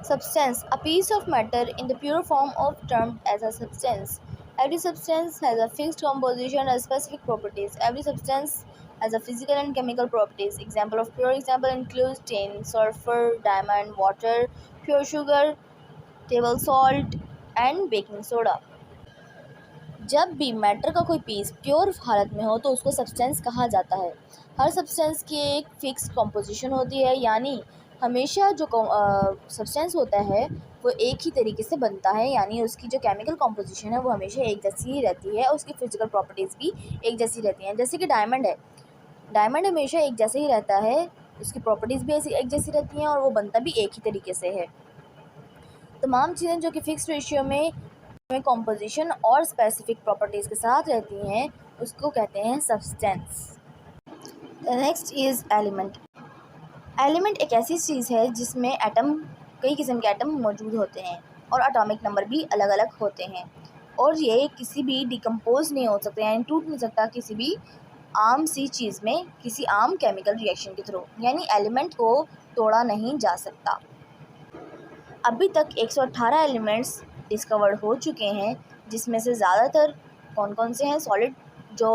Substance, a piece of matter in the pure form of termed as a substance. Every substance has a fixed composition and specific properties. Every substance has a physical and chemical properties. Example of pure example includes tin, sulfur, diamond, water, pure sugar, table salt and baking soda. जब भी matter का कोई piece pure हालत में हो तो उसको substance कहा जाता है। हर सब्सटेंस की एक फिक्स कॉम्पोजिशन होती है, यानी हमेशा जो सब्सटेंस होता है वो एक ही तरीके से बनता है, यानी उसकी जो केमिकल कॉम्पोजिशन है वो हमेशा एक जैसी ही रहती है, उसकी फिजिकल प्रॉपर्टीज़ भी एक जैसी रहती हैं। जैसे कि डायमंड है, डायमंड हमेशा एक जैसे ही रहता है, उसकी प्रॉपर्टीज़ भी ऐसी एक जैसी रहती हैं और वो बनता भी एक ही तरीके से है। तमाम चीज़ें जो कि फिक्स रेशियो में कॉम्पोजिशन और स्पेसिफिक प्रॉपर्टीज़ के साथ रहती हैं उसको कहते हैं substance. Next is element. Element एक ऐसी चीज़ है जिसमें एटम, कई किस्म के एटम मौजूद होते हैं और एटॉमिक नंबर भी अलग अलग होते हैं, और ये किसी भी डिकम्पोज नहीं हो सकते, यानी टूट नहीं सकता किसी भी आम सी चीज़ में, किसी आम केमिकल रिएक्शन के थ्रू, यानी एलिमेंट को तोड़ा नहीं जा सकता। अभी तक 118 एलिमेंट्स डिस्कवर्ड हो चुके हैं, जिसमें से ज़्यादातर कौन कौन से हैं, सॉलिड जो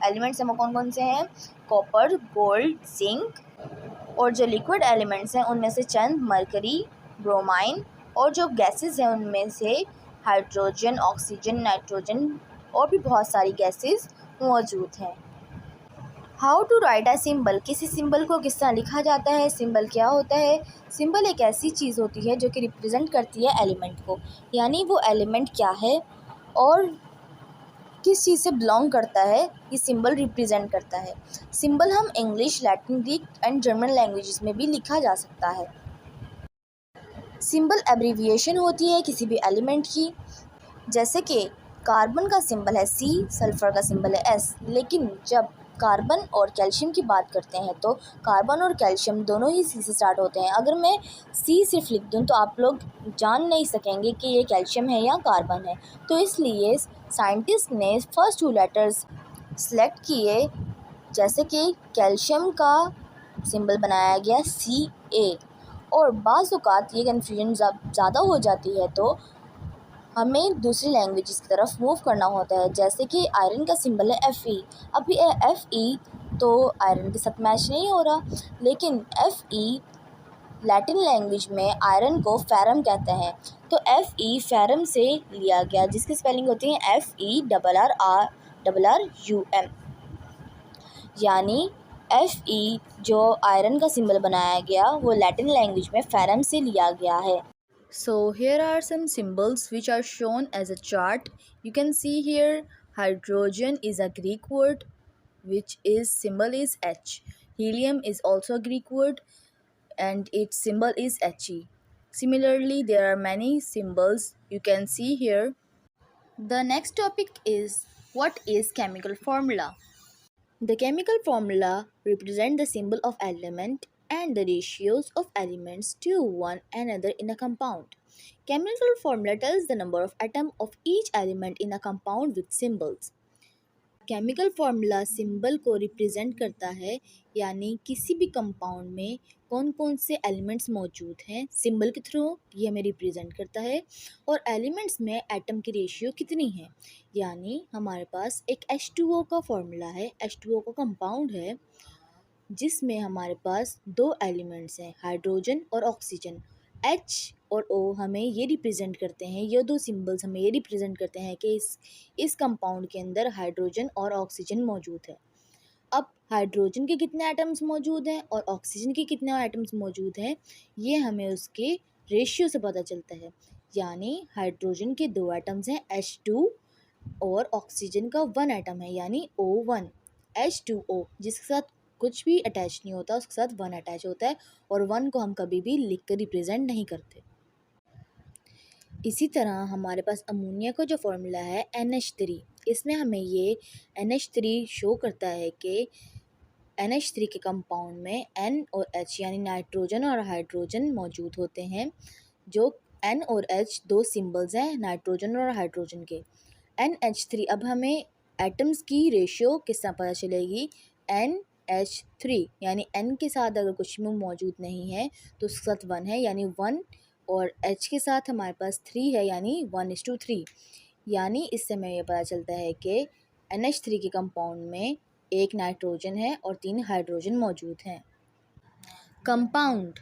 एलिमेंट्स हैं वो कौन कौन से हैं, कॉपर, गोल्ड, जिंक, और जो लिक्विड एलिमेंट्स हैं उनमें से चंद मरकरी, ब्रोमाइन, और जो गैसेस हैं उनमें से हाइड्रोजन, ऑक्सीजन, नाइट्रोजन और भी बहुत सारी गैसेस मौजूद हैं। How to write a symbol, किसी सिंबल को किस तरह लिखा जाता है, सिंबल क्या होता है। सिंबल एक ऐसी चीज़ होती है जो कि रिप्रेजेंट करती है एलिमेंट को, यानी वो एलिमेंट क्या है और किस चीज़ से बिलोंग करता है, ये सिंबल रिप्रेजेंट करता है। सिंबल हम English, Latin, Greek and German languages में भी लिखा जा सकता है। सिंबल एब्रीविएशन होती है किसी भी एलिमेंट की, जैसे कि कार्बन का सिंबल है C, सल्फ़र का सिंबल है S, लेकिन जब कार्बन और कैल्शियम की बात करते हैं तो कार्बन और कैल्शियम दोनों ही C से स्टार्ट होते हैं। अगर मैं C सिर्फ लिख दूं तो आप लोग जान नहीं सकेंगे कि ये कैल्शियम है या कार्बन है, तो इसलिए साइंटिस्ट ने फर्स्ट 2 लेटर्स सेलेक्ट किए, जैसे कि कैल्शियम का सिंबल बनाया गया Ca, और बाज़ औक़ात ये कन्फ्यूजन ज़्यादा हो जाती है तो हमें दूसरी लैंग्वेजेस की तरफ मूव करना होता है, जैसे कि आयरन का सिंबल है Fe। अब ये Fe तो आयरन के साथ मैच नहीं हो रहा, लेकिन Fe लैटिन लैंग्वेज में आयरन को फेरम कहते हैं, तो Fe फेरम से लिया गया, जिसकी स्पेलिंग होती है FeRRRUM, यानी Fe जो आयरन का सिंबल बनाया गया वो लैटिन लैंग्वेज में फेरम से लिया गया है। So here are some symbols which are shown as a chart. You can see here hydrogen is a Greek word which is symbol is H. Helium is also a Greek word and its symbol is He. Similarly, there are many symbols you can see here. The next topic is what is chemical formula. The chemical formula represent the symbol of element and the ratios of elements to one another in a compound. Chemical formula tells the number of atoms of each element in a compound with symbols. Chemical formula symbol को represent करता है, यानी किसी भी compound में कौन कौन से एलिमेंट्स मौजूद हैं सिंबल के थ्रू ये हमें रिप्रेजेंट करता है, और एलिमेंट्स में एटम की रेशियो कितनी है, यानी हमारे पास एक H2O का फार्मूला है, H2O का कंपाउंड है जिसमें हमारे पास 2 एलिमेंट्स हैं, हाइड्रोजन और ऑक्सीजन। H और O हमें ये रिप्रेजेंट करते हैं, ये 2 सिंबल्स हमें ये रिप्रेजेंट करते हैं कि इस कंपाउंड के अंदर हाइड्रोजन और ऑक्सीजन मौजूद है। अब हाइड्रोजन के कितने एटम्स मौजूद हैं और ऑक्सीजन के कितने एटम्स मौजूद हैं, ये हमें उसके रेशियो से पता चलता है, यानी हाइड्रोजन के 2 एटम्स हैं H2 और ऑक्सीजन का 1 एटम है यानी O1। H2O जिसके साथ कुछ भी अटैच नहीं होता, उसके साथ 1 अटैच होता है, और 1 को हम कभी भी लिख कर रिप्रेजेंट नहीं करते। इसी तरह हमारे पास अमोनिया का जो फॉर्मूला है NH3, इसमें हमें ये NH3 शो करता है कि NH3 के कंपाउंड में N और H यानी नाइट्रोजन और हाइड्रोजन मौजूद होते हैं, जो N और H 2 सिंबल्स हैं नाइट्रोजन और हाइड्रोजन के। NH3, अब हमें एटम्स की रेशियो किस तरह पता चलेगी, NH3 यानी N के साथ अगर कुछ भी मौजूद नहीं है तो उसके साथ 1 है, यानी 1 और H के साथ हमारे पास 3 है, यानी 1:3। यानी इससे हमें ये पता चलता है कि NH3 के कंपाउंड में 1 नाइट्रोजन है और 3 हाइड्रोजन मौजूद हैं। कंपाउंड,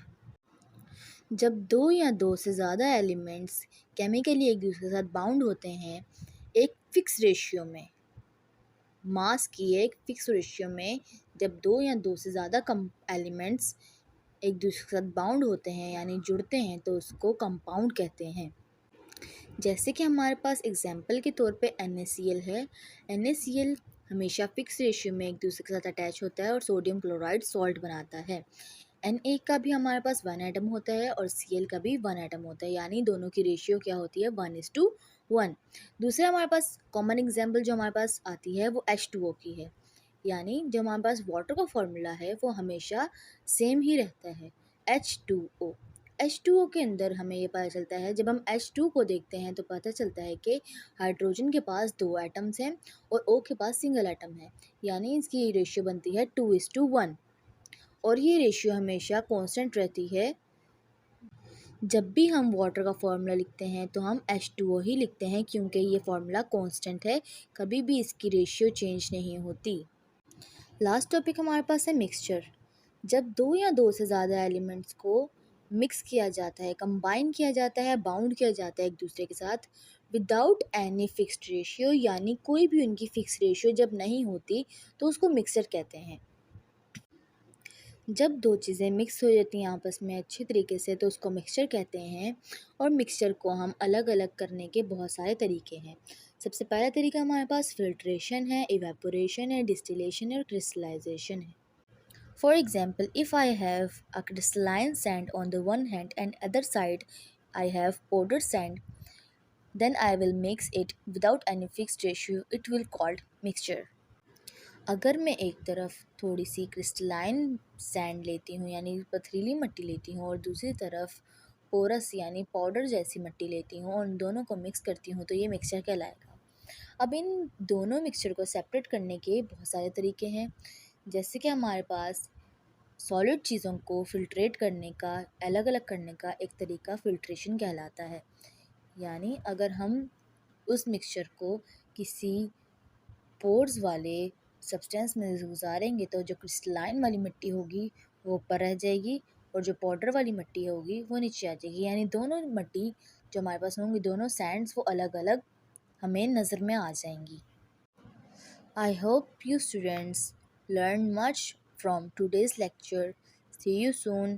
जब 2 या 2 से ज़्यादा एलिमेंट्स केमिकली एक दूसरे के साथ बाउंड होते हैं एक फिक्स रेशियो में, मास की एक फिक्स रेशियो में, जब 2 या 2 से ज़्यादा एलिमेंट्स एक दूसरे के साथ बाउंड होते हैं यानी जुड़ते हैं तो उसको कंपाउंड कहते हैं। जैसे कि हमारे पास एग्जाम्पल के तौर पे NaCl है। NaCl हमेशा फिक्स रेशियो में एक दूसरे के साथ अटैच होता है और सोडियम क्लोराइड सॉल्ट बनाता है। Na का भी हमारे पास 1 एटम होता है और Cl का भी 1 एटम होता है, यानी दोनों की रेशियो क्या होती है 1:1। दूसरा हमारे पास कॉमन एग्जाम्पल जो हमारे पास आती है वो H2O की है, यानी जो हमारे पास वाटर का फॉर्मूला है वो हमेशा सेम ही रहता है, H2O। H2O के अंदर हमें ये पता चलता है, जब हम H2 को देखते हैं तो पता चलता है कि हाइड्रोजन के पास 2 एटम्स हैं और O के पास सिंगल एटम है, यानी इसकी रेशियो बनती है 2:1 और ये रेशियो हमेशा कांस्टेंट रहती है। जब भी हम वाटर का फॉर्मूला लिखते हैं तो हम H2O ही लिखते हैं क्योंकि ये फॉर्मूला कांस्टेंट है, कभी भी इसकी रेशियो चेंज नहीं होती। लास्ट टॉपिक हमारे पास है मिक्सचर। जब 2 या 2 से ज़्यादा एलिमेंट्स को मिक्स किया जाता है, कंबाइन किया जाता है, बाउंड किया जाता है एक दूसरे के साथ विदाउट एनी फिक्स्ड रेशियो, यानी कोई भी उनकी फिक्स रेशियो जब नहीं होती तो उसको मिक्सचर कहते हैं। जब 2 चीज़ें मिक्स हो जाती हैं आपस में अच्छे तरीके से तो उसको मिक्सचर कहते हैं। और मिक्सचर को हम अलग अलग करने के बहुत सारे तरीके हैं। सबसे पहला तरीका हमारे पास फिल्ट्रेशन है, इवेपोरेशन है, डिस्टिलेशन है और क्रिस्टलाइजेशन है। For example, if I have a crystalline sand on the one hand and other side I have powdered sand, then I will mix it without any fixed ratio. It will called mixture. अगर मैं एक तरफ थोड़ी सी crystalline sand लेती हूँ यानी पथरीली मिट्टी लेती हूँ और दूसरी तरफ पोरस यानी पाउडर जैसी मिट्टी लेती हूँ और उन दोनों को मिक्स करती हूँ तो ये मिक्सचर कहलाएगा। अब इन दोनों मिक्सचर को सेपरेट करने के बहुत सारे तरीके हैं। जैसे कि हमारे पास सॉलिड चीज़ों को फ़िल्ट्रेट करने का, अलग अलग करने का एक तरीका फ़िल्ट्रेशन कहलाता है। यानी अगर हम उस मिक्सचर को किसी पोर्स वाले सब्सटेंस में गुजारेंगे तो जो क्रिस्टलाइन वाली मिट्टी होगी वो ऊपर रह जाएगी और जो पाउडर वाली मिट्टी होगी वो नीचे आ जाएगी, यानी दोनों मिट्टी जो हमारे पास होंगी, दोनों सैंड्स वो अलग अलग हमें नज़र में आ जाएंगी। I hope you students learn much from today's lecture. See you soon.